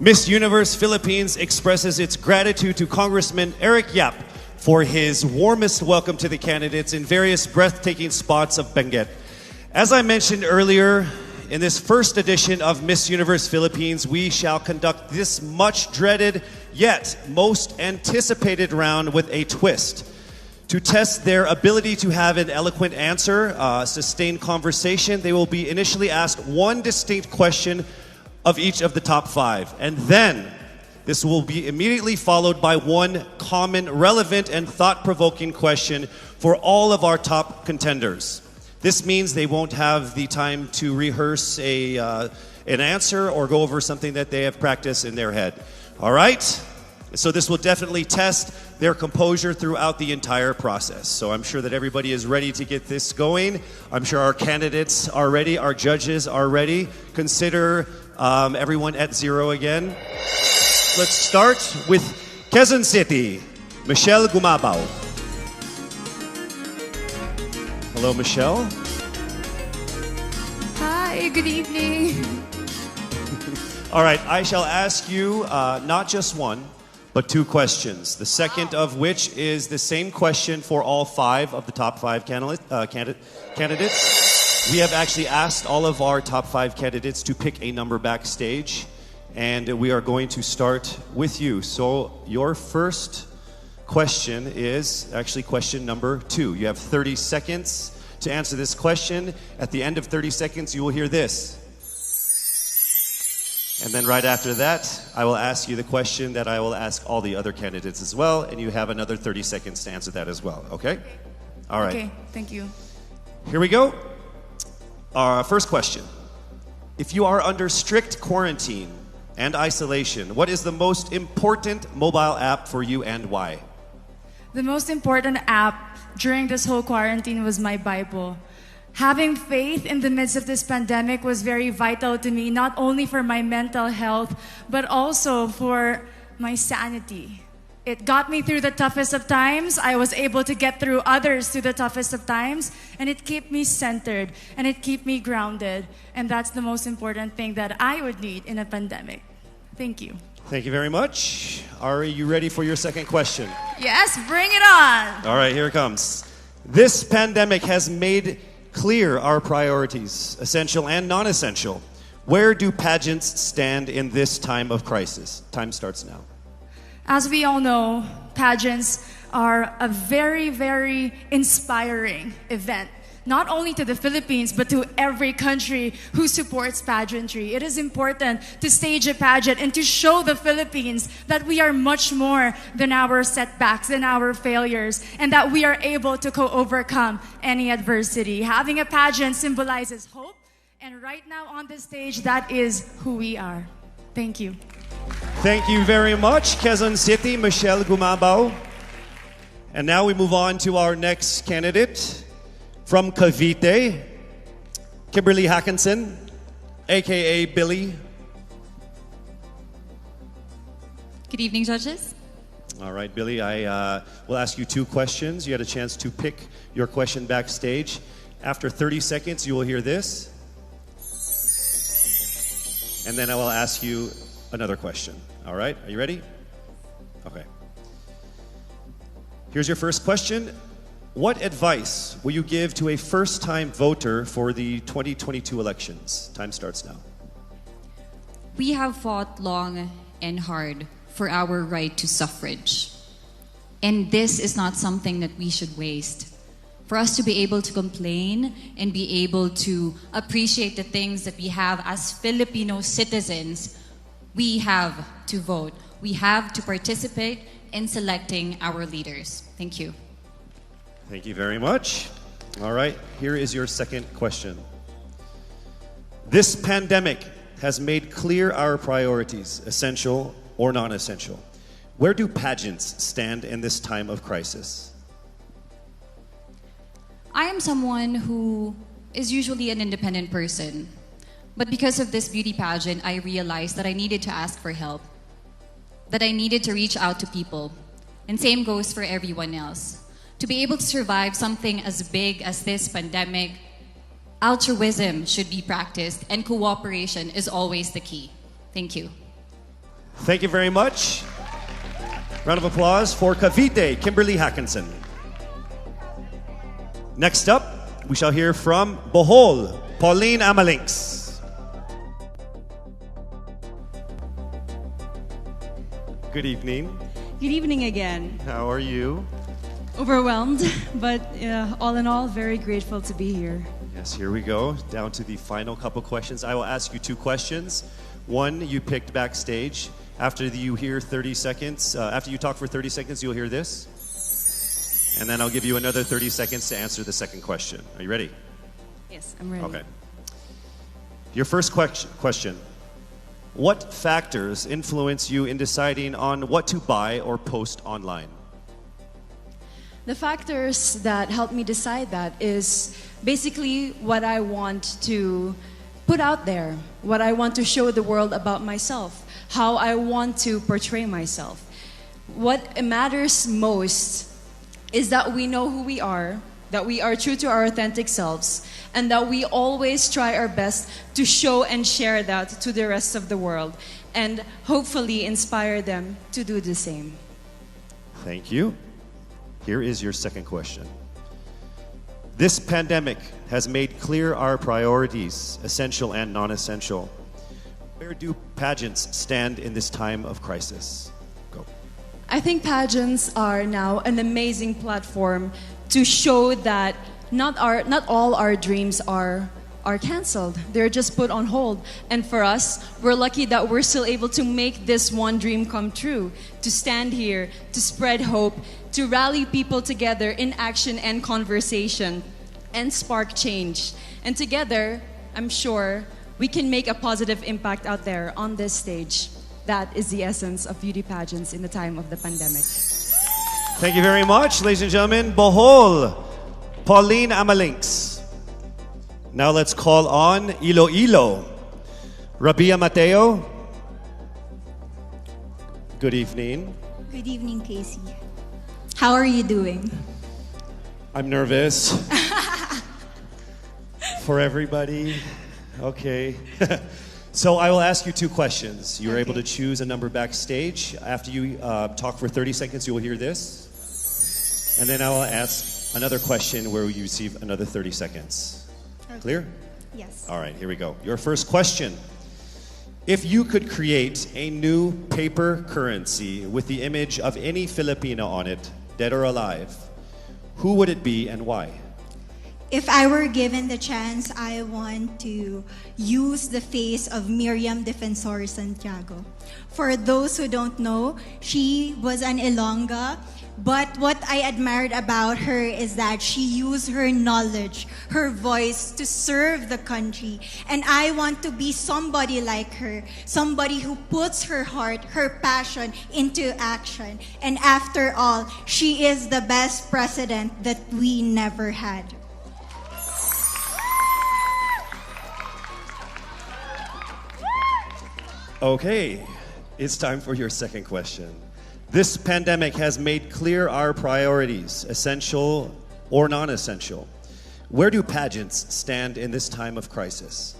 Miss Universe Philippines expresses its gratitude to Congressman Eric Yap for his warmest welcome to the candidates in various breathtaking spots of Benguet. As I mentioned earlier, in this first edition of Miss Universe Philippines, we shall conduct this much dreaded yet most anticipated round with a twist. To test their ability to have an eloquent answer, sustained conversation, they will be initially asked one distinct question of each of the top five. And then, this will be immediately followed by one common, relevant, and thought-provoking question for all of our top contenders. This means they won't have the time to rehearse an answer or go over something that they have practiced in their head. All right? So this will definitely test their composure throughout the entire process. So I'm sure that everybody is ready to get this going. I'm sure our candidates are ready, our judges are ready. Consider everyone at zero again. Let's start with Quezon City, Michelle Gumabao. Hello, Michelle. Hi, good evening. All right, I shall ask you not just one, but two questions. The second of which is the same question for all five of the top five candidates. We have actually asked all of our top five candidates to pick a number backstage, and we are going to start with you. So your first question is actually question number 2. You have 30 seconds to answer this question. At the end of 30 seconds, you will hear this. And then right after that, I will ask you the question that I will ask all the other candidates as well, and you have another 30 seconds to answer that as well, okay? All right. Okay, thank you. Here we go. Our first question. If you are under strict quarantine and isolation, what is the most important mobile app for you and why? The most important app during this whole quarantine was my Bible. Having faith in the midst of this pandemic was very vital to me, not only for my mental health, but also for my sanity. It got me through the toughest of times. I was able to get through others through the toughest of times, and it kept me centered, and it kept me grounded. And that's the most important thing that I would need in a pandemic. Thank you. Thank you very much. Are you ready for your second question? Yes, bring it on. All right, here it comes. This pandemic has made clear our priorities, essential and non-essential. Where do pageants stand in this time of crisis? Time starts now. As we all know, pageants are a very, very inspiring event. Not only to the Philippines, but to every country who supports pageantry. It is important to stage a pageant and to show the Philippines that we are much more than our setbacks, than our failures, and that we are able to overcome any adversity. Having a pageant symbolizes hope, and right now on the stage, that is who we are. Thank you. Thank you very much, Quezon City, Michelle Gumabao. And now we move on to our next candidate. From Cavite, Kimberly Hackinson, aka Billy. Good evening, judges. All right, Billy, I will ask you two questions. You had a chance to pick your question backstage. After 30 seconds, you will hear this. And then I will ask you another question. All right, are you ready? Okay. Here's your first question. What advice will you give to a first-time voter for the 2022 elections? Time starts now. We have fought long and hard for our right to suffrage. And this is not something that we should waste. For us to be able to complain and be able to appreciate the things that we have as Filipino citizens, we have to vote. We have to participate in selecting our leaders. Thank you. Thank you very much. All right, here is your second question. This pandemic has made clear our priorities, essential or non-essential. Where do pageants stand in this time of crisis? I am someone who is usually an independent person. But because of this beauty pageant, I realized that I needed to ask for help, that I needed to reach out to people. And same goes for everyone else. To be able to survive something as big as this pandemic, altruism should be practiced and cooperation is always the key. Thank you. Thank you very much. Round of applause for Cavite, Kimberly Hackinson. Next up, we shall hear from Bohol, Pauline Amalinks. Good evening. Good evening again. How are you? Overwhelmed, but all in all, very grateful to be here. Yes, here we go. Down to the final couple questions. I will ask you two questions. One you picked backstage. After you hear 30 seconds, after you talk for 30 seconds, you'll hear this. And then I'll give you another 30 seconds to answer the second question. Are you ready? Yes, I'm ready. Okay. Your first question. What factors influence you in deciding on what to buy or post online? The factors that help me decide that is basically what I want to put out there, what I want to show the world about myself, how I want to portray myself. What matters most is that we know who we are, that we are true to our authentic selves, and that we always try our best to show and share that to the rest of the world, and hopefully inspire them to do the same. Thank you. Here is your second question. This pandemic has made clear our priorities, essential and non-essential. Where do pageants stand in this time of crisis? Go. I think pageants are now an amazing platform to show that not all our dreams are canceled. They're just put on hold. And for us, we're lucky that we're still able to make this one dream come true, to stand here, to spread hope, to rally people together in action and conversation, and spark change. And together, I'm sure, we can make a positive impact out there on this stage. That is the essence of beauty pageants in the time of the pandemic. Thank you very much, ladies and gentlemen. Bohol, Pauline Amalinks. Now let's call on Iloilo, Rabia Mateo. Good evening. Good evening, Casey. How are you doing? I'm nervous. For everybody. Okay. So I will ask you two questions. You're able to choose a number backstage. After you talk for 30 seconds, you will hear this. And then I will ask another question where you receive another 30 seconds. Okay. Clear? Yes. All right, here we go. Your first question. If you could create a new paper currency with the image of any Filipino on it, dead or alive, who would it be and why? If I were given the chance, I want to use the face of Miriam Defensor Santiago. For those who don't know, she was an Ilongga, but what I admired about her is that she used her knowledge, her voice to serve the country. And I want to be somebody like her, somebody who puts her heart, her passion into action. And after all, she is the best president that we never had. Okay, it's time for your second question. This pandemic has made clear our priorities, essential or non-essential. Where do pageants stand in this time of crisis?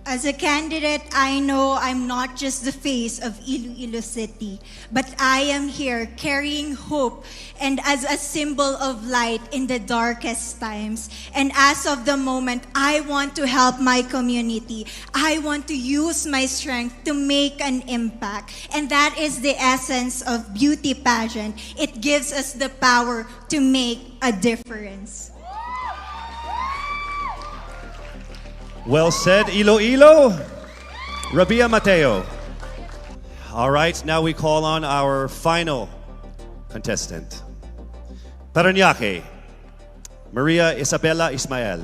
As a candidate, I know I'm not just the face of Iloilo City, but I am here carrying hope and as a symbol of light in the darkest times. And as of the moment, I want to help my community. I want to use my strength to make an impact. And that is the essence of beauty pageant. It gives us the power to make a difference. Well said, Iloilo. Rabia Mateo. All right, now we call on our final contestant. Parañaque, Maria Isabella Ismael.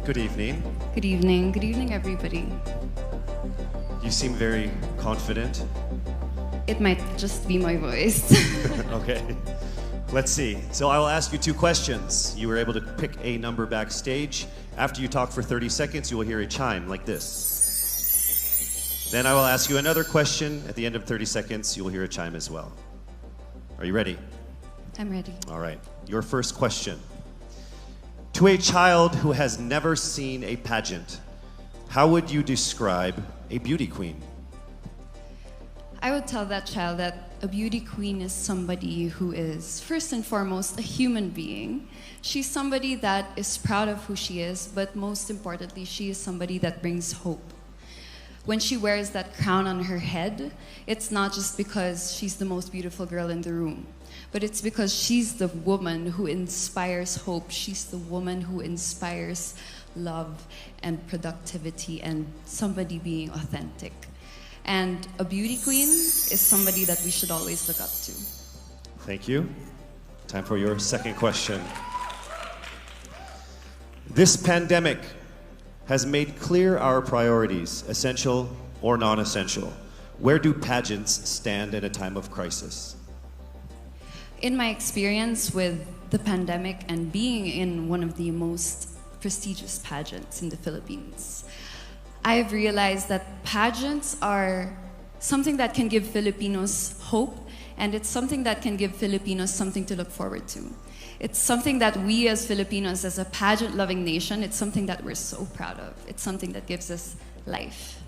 Good evening. Good evening. Good evening, everybody. You seem very confident. It might just be my voice. Okay. Let's see. So I will ask you two questions. You were able to pick a number backstage. After you talk for 30 seconds, you will hear a chime like this. Then I will ask you another question. At the end of 30 seconds, you will hear a chime as well. Are you ready? I'm ready. All right. Your first question. To a child who has never seen a pageant, how would you describe a beauty queen? I would tell that child that a beauty queen is somebody who is, first and foremost, a human being. She's somebody that is proud of who she is, but most importantly, she is somebody that brings hope. When she wears that crown on her head, it's not just because she's the most beautiful girl in the room, but it's because she's the woman who inspires hope. She's the woman who inspires love and productivity and somebody being authentic. And a beauty queen is somebody that we should always look up to. Thank you. Time for your second question. This pandemic has made clear our priorities, essential or non-essential. Where do pageants stand in a time of crisis? In my experience with the pandemic and being in one of the most prestigious pageants in the Philippines, I have realized that pageants are something that can give Filipinos hope, and it's something that can give Filipinos something to look forward to. It's something that we as Filipinos, as a pageant-loving nation, it's something that we're so proud of. It's something that gives us life.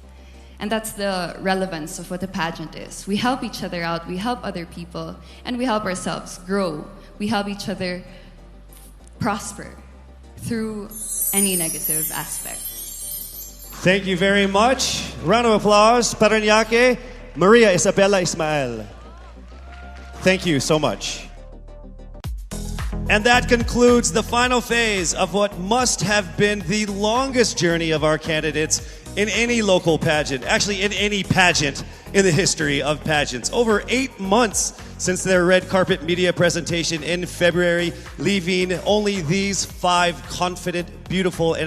And that's the relevance of what a pageant is. We help each other out, we help other people, and we help ourselves grow. We help each other prosper through any negative aspect. Thank you very much. Round of applause, Parañaque, Maria Isabella Ismael. Thank you so much. And that concludes the final phase of what must have been the longest journey of our candidates in any local pageant, actually in any pageant in the history of pageants. Over 8 months since their red carpet media presentation in February, leaving only these 5 confident, beautiful, and